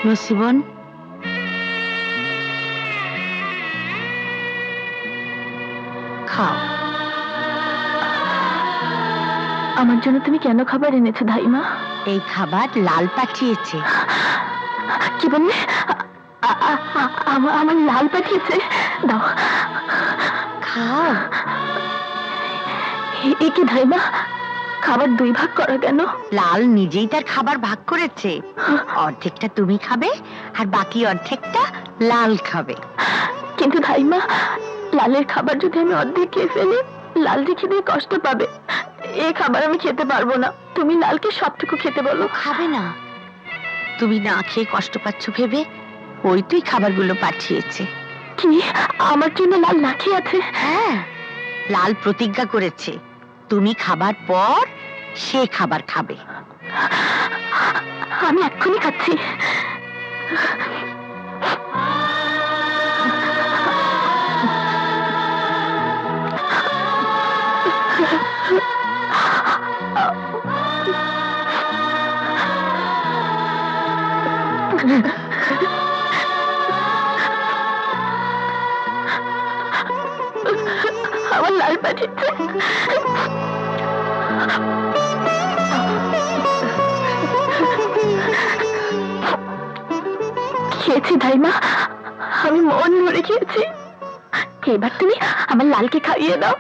নসিবন, খাও। আমার জন্য তুমি কেন খাবার এনেছো ধাইমা? এই খাবার লাল পাঠিয়েছে। কি বললে? আমার লাল পাঠিয়েছে? দাও, খাও। এ কি ধাইমা, খাবার দুই ভাগ করা কেন? লাল নিজেই তার খাবার ভাগ করেছে। অর্ধেকটা তুমি খাবে আর বাকি অর্ধেকটা লাল খাবে। কিন্তু ধাইমা, লালের খাবার যদি আমি অর্ধেক খেয়ে ফেলি, লাল রেখে দিয়ে কষ্ট পাবে। এই খাবার আমি খেতে পারবো না। তুমি লালকে সবটুকু খেতে বলো। খাবে না। তুমি না খেয়ে কষ্ট পাচ্ছ ভেবে ওই তুই খাবারগুলো পাঠিয়েছে। কি, আমার জন্য লাল না খেয়ে আছে? হ্যাঁ, লাল প্রতিজ্ঞা করেছে তুমি খাবার পর সে খাবার খাবে। আমি এক্ষুনি খাচ্ছি। আমার লাল পাঠিয়েছে। খেয়েছি ধাইমা, আমি মন ভরে খেয়েছি। এবার তুমি আমার লালকে খাইয়ে দাও।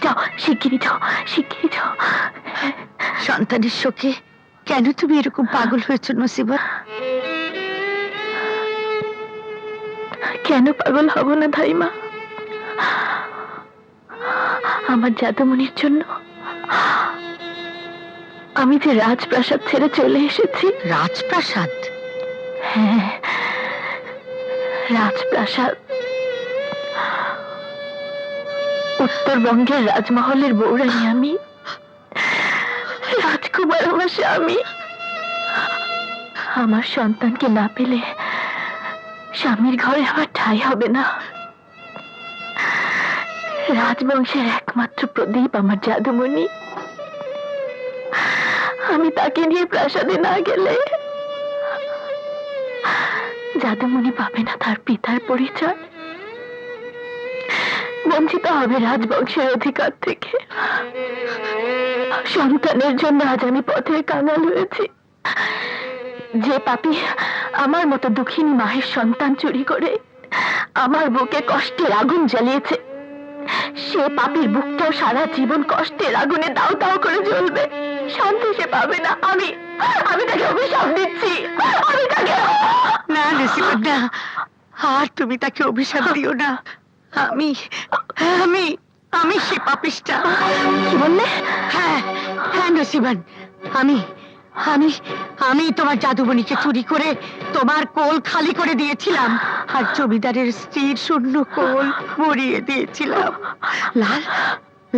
যাও, শিগগিরই যাও, শিগগিরই যাও। সন্তানের শোকে কেন তুমি এরকম পাগল হয়েছ নসিবত? কেন পাগল হব না ধাইমা? আমার জাদুমণির জন্য আমি যে রাজপ্রাসাদ ছেড়ে চলে এসেছি। রাজপ্রাসাদ? হ্যাঁ, রাজপ্রাসাদ। উত্তরবঙ্গের রাজমহলের বউরানী আমি, রাজকুমার আমার স্বামী। আমার সন্তানকে না পেলে স্বামীর ঘরে আমার ঠাঁই হবে না। রাজবংশের একমাত্র প্রদীপ আমার জাদুমণি। আমি তাকে নিয়ে প্রাসাদে না গেলে জাদুমণি পাবে না তার পিতার পরিচয়, বঞ্চিত হবে রাজবংশের অধিকার থেকে। সন্তানের জন্য আজ আমি পথের কাঙাল হয়েছি। যে পাপী আমার মতো দুঃখিনী মায়ের সন্তান চুরি করে আমার বুকে কষ্টের আগুন জ্বালিয়েছে, সে পাপীর বুকটাও সারা জীবন কষ্টের আগুনে দাও দাও করে জ্বলবে। শান্তি সে পাবে না। আমি তাকে অভিশাপ দিচ্ছি। আমি তাকে... না নসিবত না, আর তুমি তাকে অভিশাপ দিও না। আমি আমি আমি সে পাপিষ্টা। কি বললে? হ্যাঁ হ্যাঁ নসিবান, আমি আমি আমি তোমার জাদুমণিকে চুরি করে তোমার কোল খালি করে দিয়েছিলাম, আর জমিদারের স্ত্রীর শূন্য কোল ভরিয়ে দিয়েছিলাম। লাল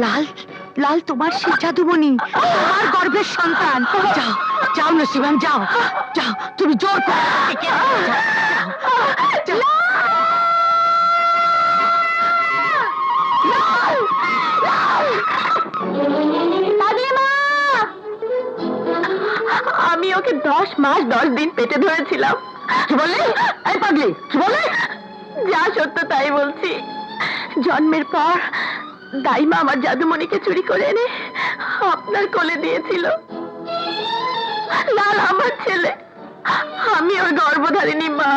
লাল লাল তোমার সেই জাদুমণি, তোমার গর্ভের সন্তান। যাও যাও নসিবান, যাও যাও, তুমি জোর করে ডেকে আনো, যাও, যাও। আমি ওকে 10 মাস 10 দিন পেটে ধরেছিলাম। কি বললি? এই পাগলি, কি বললি? যা সত্য তাই বলছি। জন্মের পর দাইমা আমার জাদুমণিকে চুরি করে এনে আপনার কোলে দিয়েছিল। লাল আমার ছেলে, আমি ওর গর্ভধারিণী মা,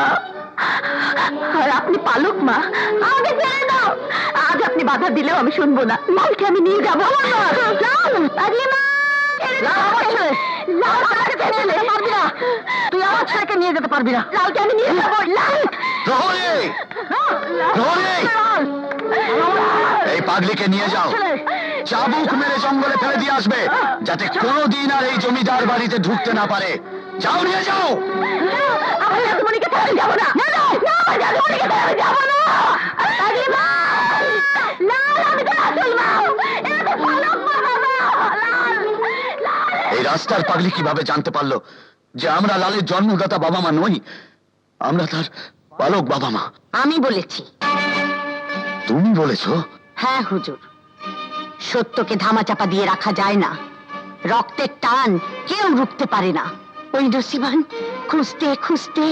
আর আপনি পালক মা। আমাকে ছেড়ে দাও। আজ আপনি বাধা দিলেও আমি শুনবো না। লালকে আমি নিয়ে যাবো। তুই আমার ছেলেকে নিয়ে যেতে পারবি না। লালকে আমি নিয়ে যাবো। এই পাগলিকে নিয়ে যাও, চাবুক মেরে জঙ্গলে ফেলে দিয়ে আসবে, যাতে কোনোদিন আর এই জমিদার বাড়িতে ঢুকতে না পারে। যাও, নিয়ে যাও। আমার জাদুমণিকে ছেড়ে যাবো না। আমার জাদুমণিকে ছেড়ে যাবো না। এই রাস্তার পাগলি কিভাবে জানতে পারলো যে আমরা লালের জন্মদাতা বাবা মা নই, আমরা তার পালক বাবা মা? আমি বলেছি। তুমি বলেছো? হ্যাঁ হুজুর, সত্যকে ধামাচাপা দিয়ে রাখা যায় না। রক্তের টান কেউ রুখতে পারে না। ওই নসিবান খুঁজতে খুঁজতে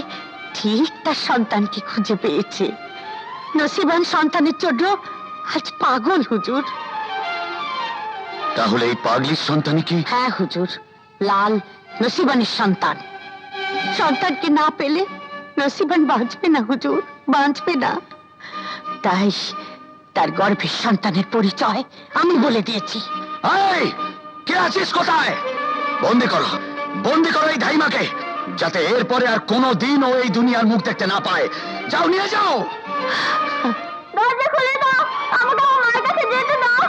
ঠিক তার সন্তানকে খুঁজে পেয়েছে। নসিবান সন্তানের জন্য আজ পাগল হুজুর। তাহলে এই পাগলির সন্তানই কি? হ্যাঁ হুজুর, লাল নসিবানের সন্তান। সন্তানকে না পেলে নসিবান বাঁচবে না হুজুর, বাঁচবে না। তাই তার গর্ভের সন্তানের পরিচয় আমি বলে দিয়েছি। এই, কে আছিস কোথায়? বন্দি করো, বন্দি করো এই ধাইমাকে, যাতে এরপরে আর কোনো দিন ও এই দুনিয়ার মুখ দেখতে না পায়। যাও, নিয়ে যাও। দরজা খুলে দাও, আমাকে আমার মায়ের কাছে যেতে দাও।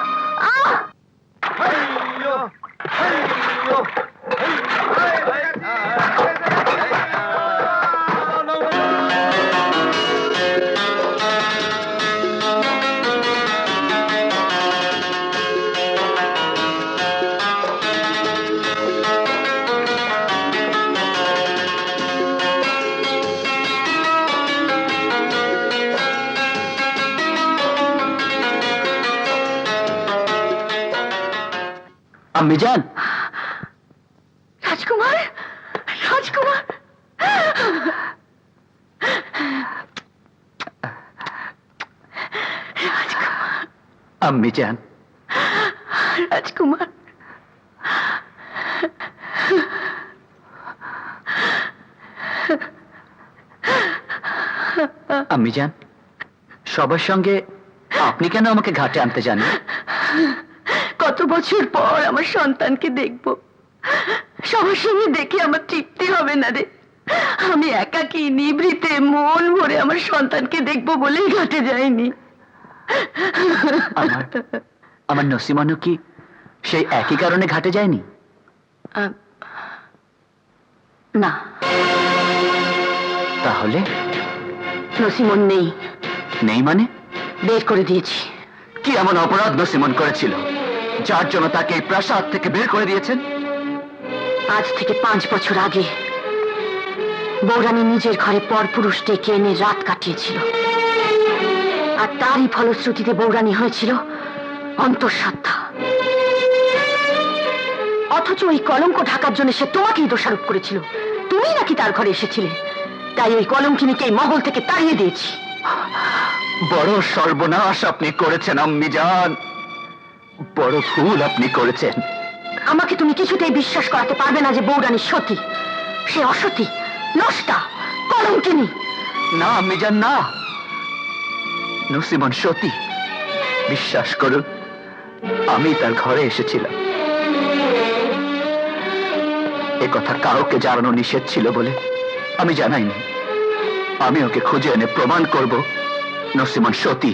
আম্মি জান, রাজকুমার, রাজকুমার, আম্মি জান, রাজকুমার। আম্মি জান, সবার সঙ্গে আপনি কেন আমাকে ঘাটে আনতে জানেন? কত বছর পর আমার সন্তানকে দেখব, সবার সঙ্গে দেখে আমার তৃপ্তি হবে না রে। আমি একাকী নিভৃতে মন ভরে আমার সন্তানকে দেখব বলেই ঘাটে যাইনি। আমার নসিমানও কি সেই একই কারণে ঘাটে যায়নি? না, তাহলে নসিমন নেই। নেই মানে? বের করে দিয়েছি। কি এমন অপরাধ নসিমন করেছিল যার জন্য তাকে এই প্রাসাদ থেকে বের করে দিয়েছেন? আজ থেকে 5 বছর আগে বৌরানী নিজের ঘরে পরপুরুষ ডেকে এনে রাত কাটিয়েছিল, আর তারই ফলশ্রুতিতে বৌরানী হয়েছিল অন্তঃসত্ত্বা। অথচ ওই কলঙ্ক ঢাকার জন্য সে তোমাকেই দোষারোপ করেছিল। তুমি নাকি তার ঘরে এসেছিলে, তাই ওই কলঙ্কিনীকে এই মহল থেকে তাড়িয়ে দিয়েছি। বড় সর্বনাশ আপনি করেছেন আম্মি জান, বড় ভুল আপনি করেছেন। আমাকে তুমি কিছুতেই বিশ্বাস করাতে পারবে না যে বৌরানী সতী। সে অসতী, নষ্টা, কলঙ্কিনী। না আম্মি জান, না। নসিমন সতী, বিশ্বাস করুন, আমি তার ঘরে এসেছিলাম। এ কথা কাউকে জানানো নিষেধ ছিল বলে আমি জানাইনি। আমি ওকে খুঁজে এনে প্রমাণ করব নসিমন সতী,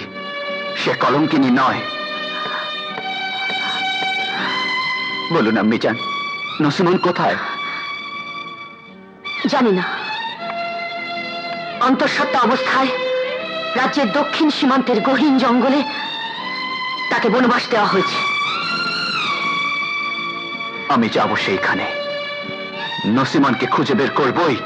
সে কলঙ্কিনী নয়। বলুন আম্মি জান, নসিমন কোথায়? জানি না। অন্তঃসত্ত্বা অবস্থায় রাজ্যের দক্ষিণ সীমান্তের গহীন জঙ্গলে তাকে বনবাস দেওয়া হয়েছে। আমি যাব সেইখানে, নসিমনকে খুঁজে বের করবই।